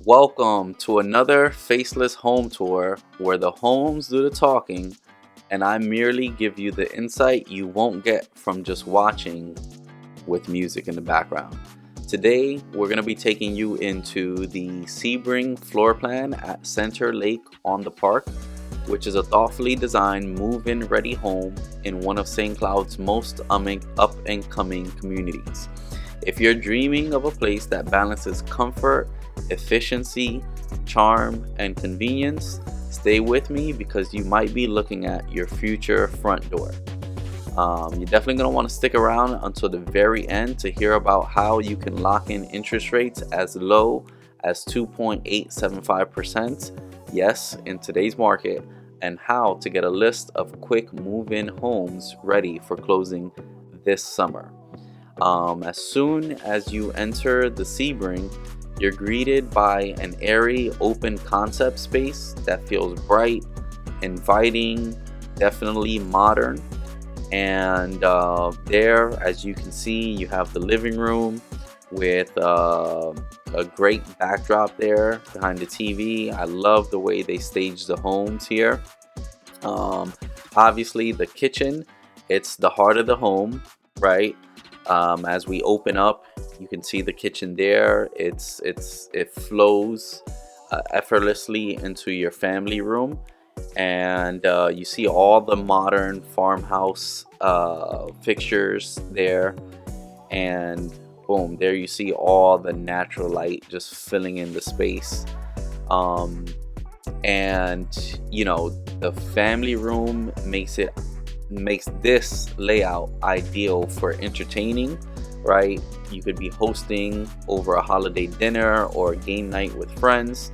Welcome to another Faceless Home Tour where the homes do the talking and I merely give you the insight you won't get from just watching with music in the background. Today, we're going to be taking you into the Sebring floor plan at Center Lake on the Park, which is a thoughtfully designed move-in ready home in one of St. Cloud's most up-and-coming communities. If you're dreaming of a place that balances comfort, efficiency, charm, and convenience, stay with me because you might be looking at your future front door. You're definitely going to want to stick around until the very end to hear about how you can lock in interest rates as low as 2.875%, yes, in today's market, and how to get a list of quick move-in homes ready for closing this summer. As soon as you enter the Sebring, you're greeted by an airy, open concept space that feels bright, inviting, definitely modern. And there, as you can see, you have the living room with a great backdrop there behind the TV. I love the way they stage the homes here. Obviously, the kitchen, it's the heart of the home, right? As we open up, you can see the kitchen there. It flows effortlessly into your family room, and you see all the modern farmhouse fixtures there, and boom, there you see all the natural light just filling in the space. And the family room makes this layout ideal for entertaining, right? You could be hosting over a holiday dinner or a game night with friends,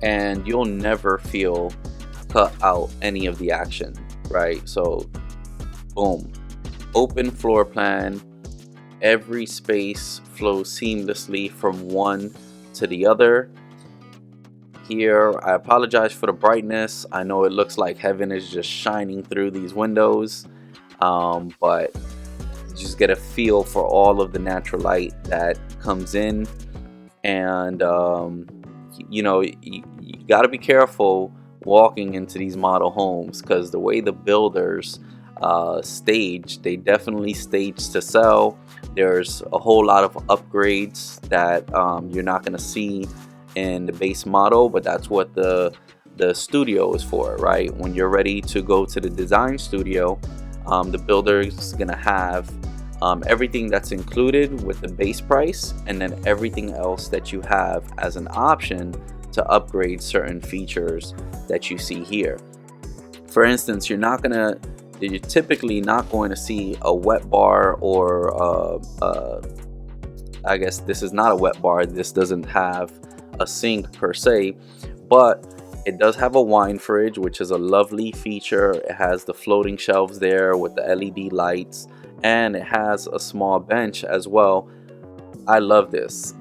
and you'll never feel cut out any of the action, right? So boom, open floor plan. Every space flows seamlessly from one to the other. Here, I apologize for the brightness. I know it looks like heaven is just shining through these windows, but you just get a feel for all of the natural light that comes in. And you got to be careful walking into these model homes, because the way the builders they definitely stage to sell. There's a whole lot of upgrades that you're not going to see in the base model, but that's what the studio is for, right? When you're ready to go to the design studio, the builder is gonna have everything that's included with the base price, and then everything else that you have as an option to upgrade certain features that you see here. For instance, you're typically not going to see a wet bar, or I guess this is not a wet bar. This doesn't have a sink per se, but it does have a wine fridge, which is a lovely feature. It has the floating shelves there with the LED lights, and it has a small bench as well. I love this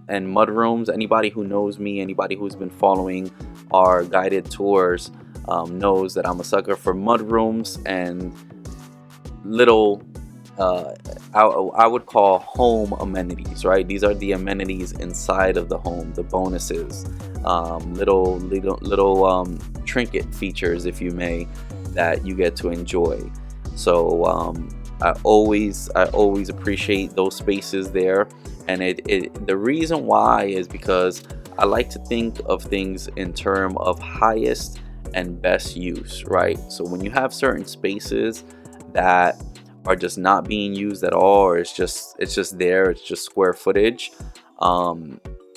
and mud rooms. Anybody who knows me, anybody who's been following our guided tours, knows that I'm a sucker for mud rooms and little I would call home amenities, right? These are the amenities inside of the home, the bonuses, little trinket features, if you may, that you get to enjoy. So I always appreciate those spaces there, and the reason why is because I like to think of things in terms of highest and best use, right? So when you have certain spaces that are just not being used at all, or it's just there, it's just square footage,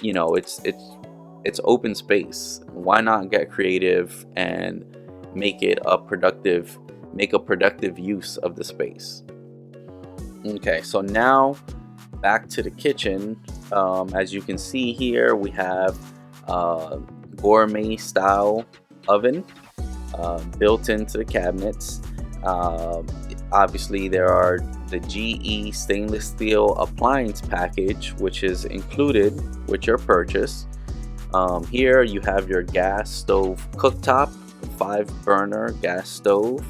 it's open space. Why not get creative and make a productive use of the space? Okay, so now back to the kitchen. As you can see here, we have gourmet style oven built into the cabinets. Obviously, there are the GE stainless steel appliance package, which is included with your purchase. Here you have your gas stove cooktop, 5-burner gas stove.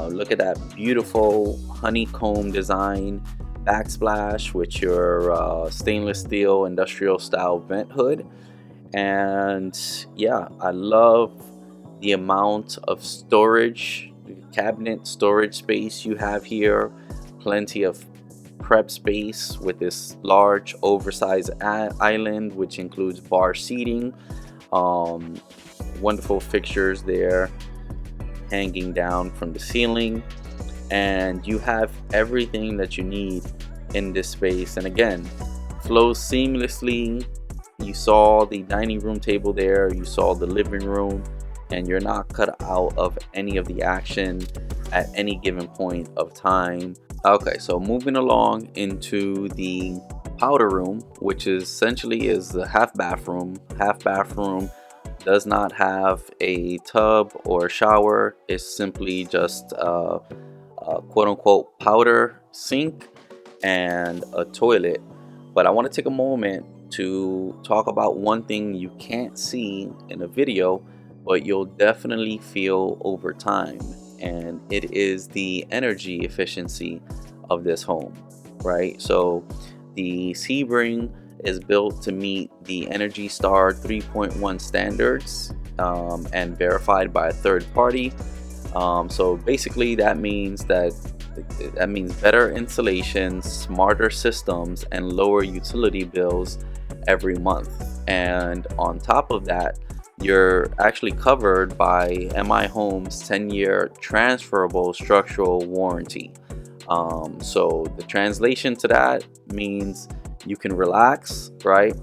Look at that beautiful honeycomb design backsplash with your stainless steel industrial style vent hood. And yeah, I love the amount of storage, cabinet storage space you have here. Plenty of prep space with this large oversized island, which includes bar seating. um, Wonderful fixtures there hanging down from the ceiling, and you have everything that you need in this space. And again, flows seamlessly. You saw the dining room table there, you saw the living room, and you're not cut out of any of the action at any given point of time. Okay, so moving along into the powder room, which is essentially is the half bathroom. Half bathroom does not have a tub or shower. It's simply just a quote unquote powder sink and a toilet. But I want to take a moment to talk about one thing you can't see in a video, but you'll definitely feel over time, and it is the energy efficiency of this home, right? So the Sebring is built to meet the Energy Star 3.1 standards, and verified by a third party. So basically that means better insulation, smarter systems, and lower utility bills every month. And on top of that, you're actually covered by MI Homes 10-year transferable structural warranty. So the translation to that means you can relax, right?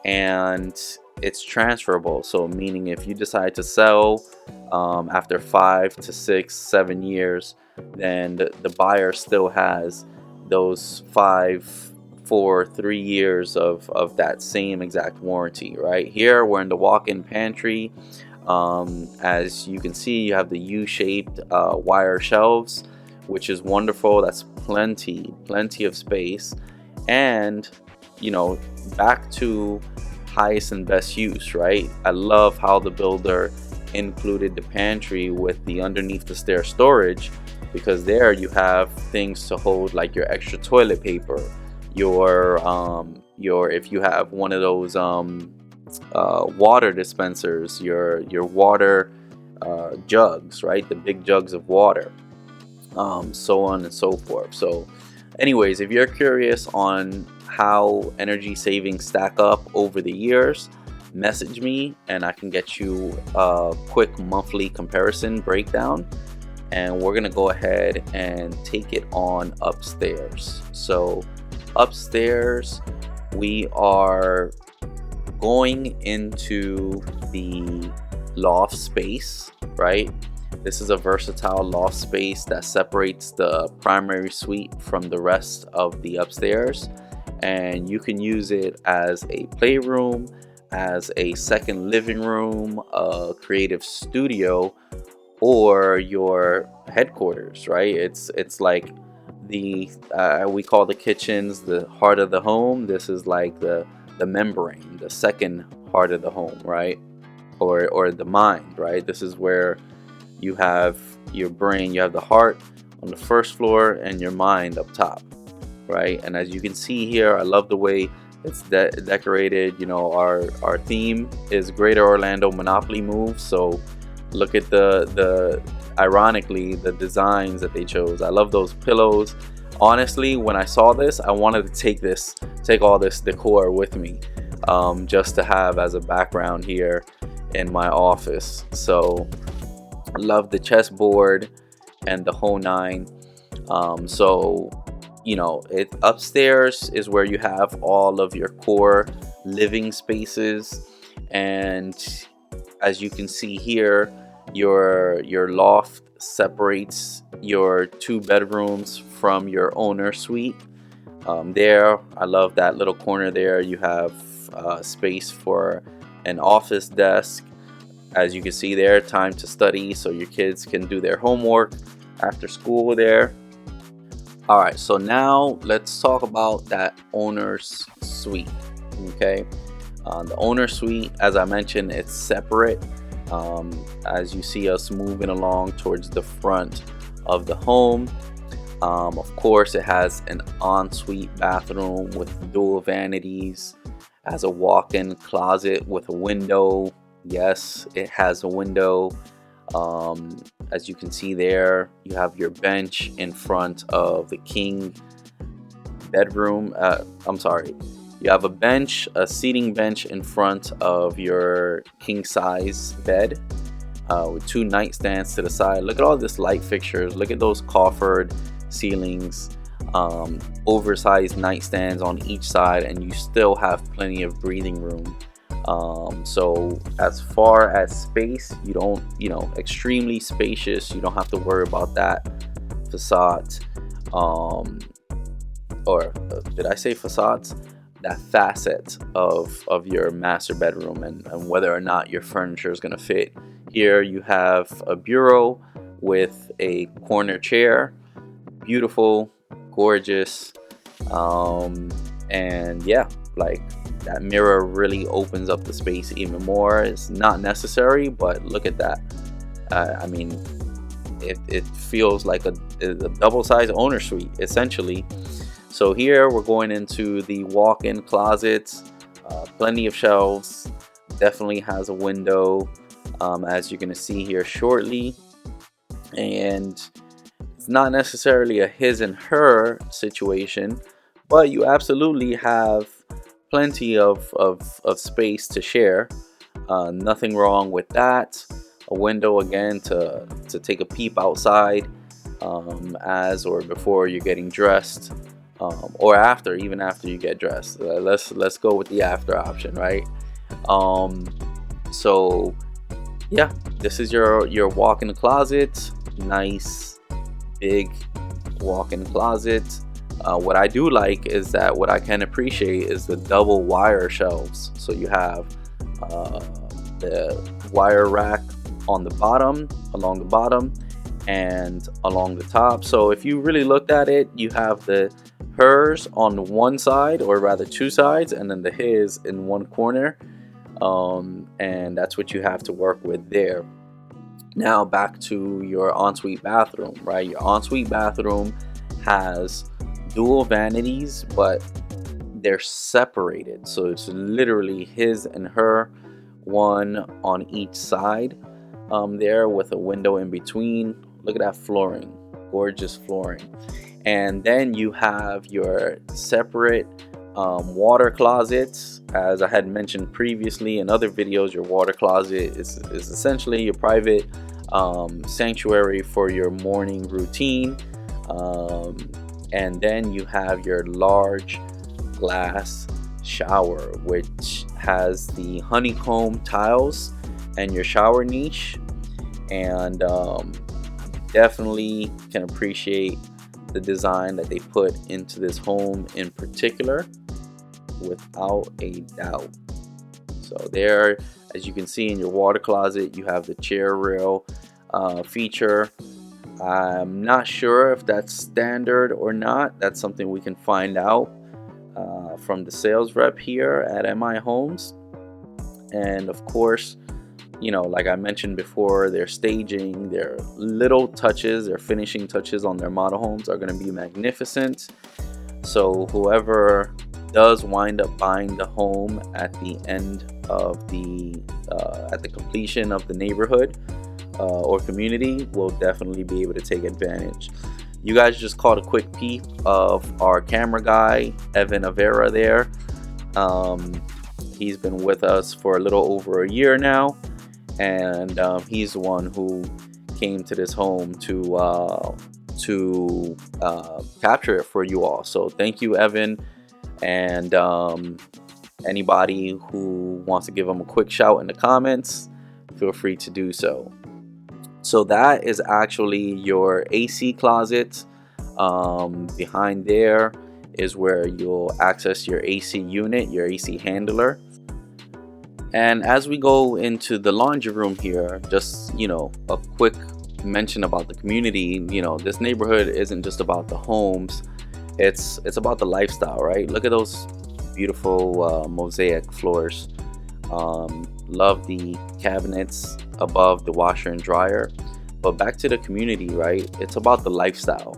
And it's transferable. So meaning if you decide to sell after 5 to 6, 7 years, then the buyer still has those 5, 4, 3 years of that same exact warranty, right? Here we're in the walk-in pantry. As you can see, you have the U-shaped wire shelves, which is wonderful. That's plenty of space. And you know, back to highest and best use, right? I love how the builder included the pantry with the underneath the stair storage, because there you have things to hold like your extra toilet paper, your if you have one of those water dispensers, your water jugs, right? The big jugs of water, so on and so forth. So anyways, if you're curious on how energy savings stack up over the years, message me and I can get you a quick monthly comparison breakdown. And we're gonna go ahead and take it on upstairs. So upstairs, we are going into the loft space, right? This is a versatile loft space that separates the primary suite from the rest of the upstairs, and you can use it as a playroom, as a second living room, a creative studio, or your headquarters, right? It's like the we call the kitchens the heart of the home. This is like the membrane, the second heart of the home, right? Or the mind, right? This is where you have your brain, you have the heart on the first floor and your mind up top, right? And as you can see here, I love the way it's decorated. You know, our theme is Greater Orlando Monopoly moves. So look at the ironically the designs that they chose. I love those pillows. Honestly, when I saw this, I wanted to take all this decor with me, just to have as a background here in my office. So I love the chessboard and the whole nine. So you know, upstairs is where you have all of your core living spaces, and as you can see here, your loft separates your 2 bedrooms from your owner suite. There, I love that little corner there. You have space for an office desk. As you can see there, time to study, so your kids can do their homework after school there. All right, so now let's talk about that owner's suite. Okay, the owner suite, as I mentioned, it's separate. As you see us moving along towards the front of the home, of course, it has an ensuite bathroom with dual vanities, Has a walk-in closet with a window. Yes, it has a window. As you can see there, you have your bench in front of the king bedroom. I'm sorry. You have a bench, a seating bench in front of your king size bed, with 2 nightstands to the side. Look at all this light fixtures. Look at those coffered ceilings, oversized nightstands on each side, and you still have plenty of breathing room. So as far as space, you don't, extremely spacious. You don't have to worry about that facade. Or did I say facades? That facet of your master bedroom, and whether or not your furniture is going to fit. Here you have a bureau with a corner chair. Beautiful, gorgeous, and yeah, like, that mirror really opens up the space even more. It's not necessary, but look at that. I mean, it feels like a double-sized owner suite essentially. So here we're going into the walk-in closets. Plenty of shelves. Definitely has a window, as you're going to see here shortly. And it's not necessarily a his and her situation, but you absolutely have plenty of space to share. Nothing wrong with that. A window again to take a peep outside, as or before you're getting dressed. Or after, even after you get dressed. Let's go with the after option, right? So yeah, this is your walk-in closet. Nice big walk-in closet. What I do like is that what I can appreciate is the double wire shelves. So you have the wire rack on the bottom, along the bottom, and along the top. So if you really looked at it, you have the hers on one side, or rather 2 sides, and then the his in one corner, and that's what you have to work with there. Now back to your ensuite bathroom, right? Your ensuite bathroom has dual vanities, but they're separated, so it's literally his and her, one on each side, there with a window in between. Look at that flooring, gorgeous flooring. And then you have your separate water closets. As I had mentioned previously in other videos, your water closet is essentially your private sanctuary for your morning routine. And then you have your large glass shower, which has the honeycomb tiles and your shower niche, and definitely can appreciate the design that they put into this home in particular, without a doubt. So there, as you can see in your water closet, you have the chair rail feature. I'm not sure if that's standard or not. That's something we can find out from the sales rep here at MI Homes. And of course, like I mentioned before, their staging, their little touches, their finishing touches on their model homes are going to be magnificent. So whoever does wind up buying the home at the end of at the completion of the neighborhood or community will definitely be able to take advantage. You guys just caught a quick peep of our camera guy, Evan Avera there. He's been with us for a little over a year now, and he's the one who came to this home to capture it for you all. So thank you, Evan, and anybody who wants to give him a quick shout in the comments, feel free to do so. So that is actually your AC closet. Behind there is where you'll access your AC unit, your AC handler. And as we go into the laundry room here, just a quick mention about the community. This neighborhood isn't just about the homes, it's about the lifestyle, right? Look at those beautiful mosaic floors. Love the cabinets above the washer and dryer. But back to the community, right? It's about the lifestyle.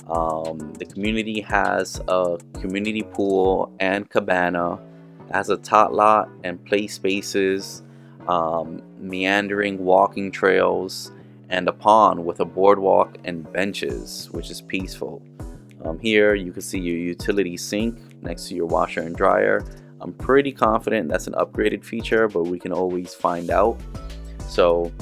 The community has a community pool and cabana. It has a tot lot and play spaces, meandering walking trails, and a pond with a boardwalk and benches, which is peaceful. Here you can see your utility sink next to your washer and dryer. I'm pretty confident that's an upgraded feature, but we can always find out. So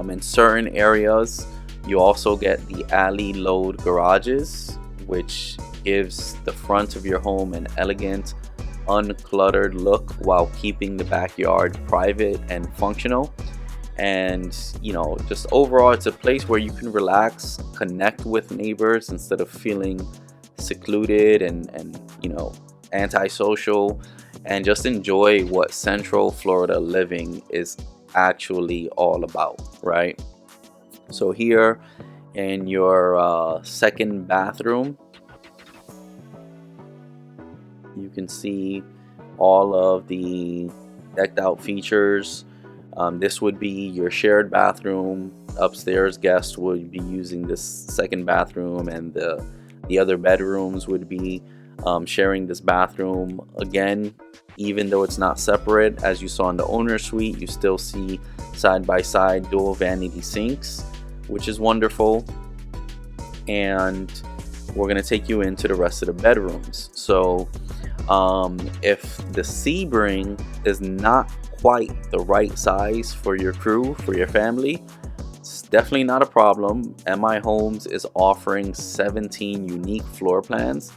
in certain areas, you also get the alley load garages, which gives the front of your home an elegant, uncluttered look while keeping the backyard private and functional. And just overall, it's a place where you can relax, connect with neighbors instead of feeling secluded and antisocial, and just enjoy what Central Florida living is actually all about, right? So here in your second bathroom, you can see all of the decked out features. This would be your shared bathroom. Upstairs guests would be using this second bathroom, and the other bedrooms would be sharing this bathroom. Again, even though it's not separate, as you saw in the owner suite, you still see side-by-side dual vanity sinks, which is wonderful. And we're going to take you into the rest of the bedrooms. So if the Sebring is not quite the right size for your crew, for your family, it's definitely not a problem. MI Homes is offering 17 unique floor plans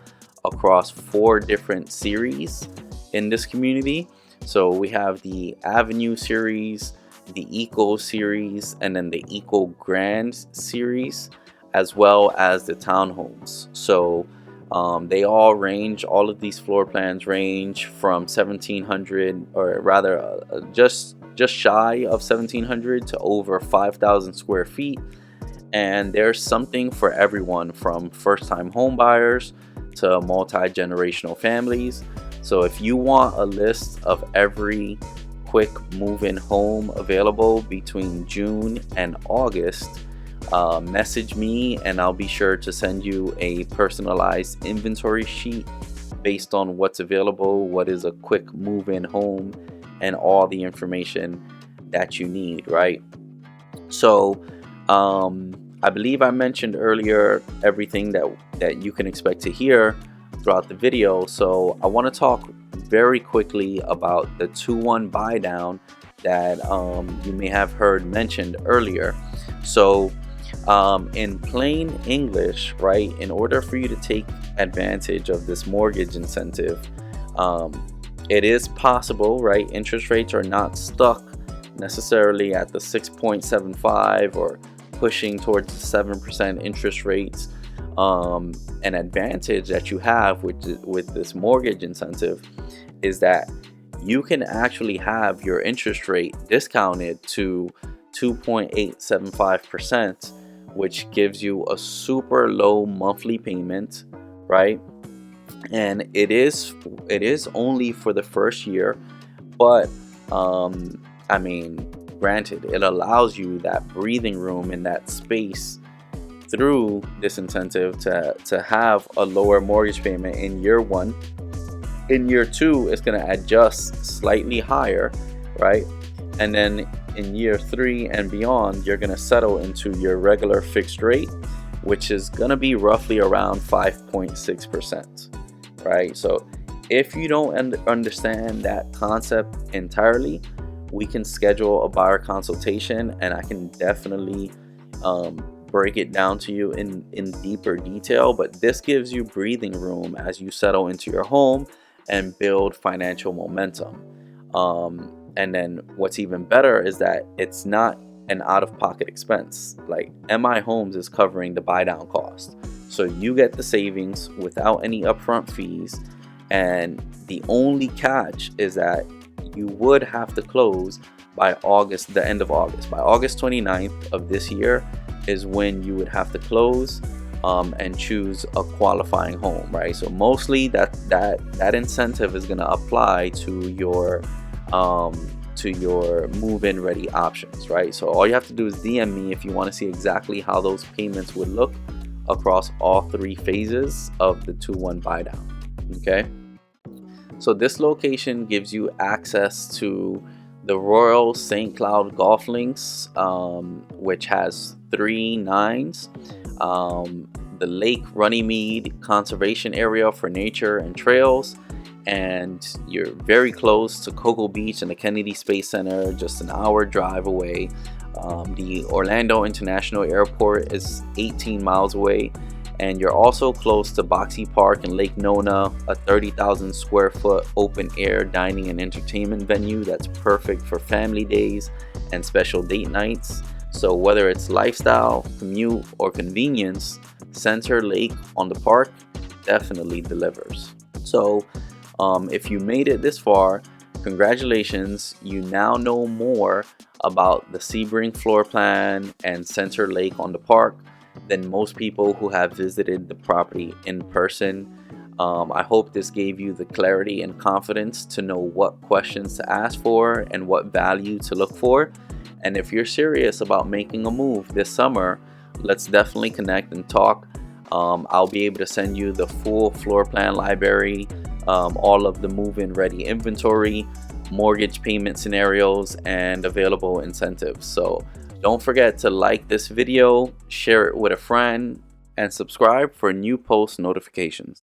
across 4 different series in this community. So we have the Avenue series, the Eco series, and then the Eco Grand series, as well as the townhomes. So all of these floor plans range from 1,700, or rather just shy of 1,700 to over 5,000 square feet. And there's something for everyone, from first-time home buyers to multi-generational families. So if you want a list of every quick move-in home available between June and August, message me and I'll be sure to send you a personalized inventory sheet based on what's available, what is a quick move-in home, and all the information that you need, right? So I believe I mentioned earlier everything that you can expect to hear throughout the video. So I want to talk very quickly about the 2-1 buy down that you may have heard mentioned earlier. So in plain English, right, in order for you to take advantage of this mortgage incentive, it is possible, right? Interest rates are not stuck necessarily at the 6.75 or pushing towards the 7% interest rates. An advantage that you have with this mortgage incentive is that you can actually have your interest rate discounted to 2.875%, which gives you a super low monthly payment, right? And it is only for the first year, but I mean, granted, it allows you that breathing room and that space through this incentive to have a lower mortgage payment in year 1. In year 2, it's going to adjust slightly higher, right? And then in year 3 and beyond, you're going to settle into your regular fixed rate, which is going to be roughly around 5.6%, right? So if you don't understand that concept entirely, we can schedule a buyer consultation and I can definitely break it down to you in deeper detail. But this gives you breathing room as you settle into your home and build financial momentum. And then what's even better is that it's not an out-of-pocket expense. Like, MI Homes is covering the buy down cost, so you get the savings without any upfront fees. And the only catch is that you would have to close by the end of August. By August 29th of this year is when you would have to close and choose a qualifying home, right? So mostly that incentive is going to apply to your move-in ready options, right? So all you have to do is DM me if you want to see exactly how those payments would look across all 3 phases of the 2-1 buy down. Okay, So this location gives you access to the Royal St. Cloud Golf Links, which has 3 nines, the Lake Runnymede Conservation Area for nature and trails, and you're very close to Cocoa Beach and the Kennedy Space Center, just an hour drive away. The Orlando International Airport is 18 miles away, and you're also close to Boxy Park and Lake Nona, a 30,000 square foot open air dining and entertainment venue that's perfect for family days and special date nights. So whether it's lifestyle, commute, or convenience, Center Lake on the Park definitely delivers. So if you made it this far, congratulations, you now know more about the Sebring floor plan and Center Lake on the Park than most people who have visited the property in person. I hope this gave you the clarity and confidence to know what questions to ask for and what value to look for. And if you're serious about making a move this summer, let's definitely connect and talk. I'll be able to send you the full floor plan library, all of the move-in ready inventory, mortgage payment scenarios, and available incentives. So don't forget to like this video, share it with a friend, and subscribe for new post notifications.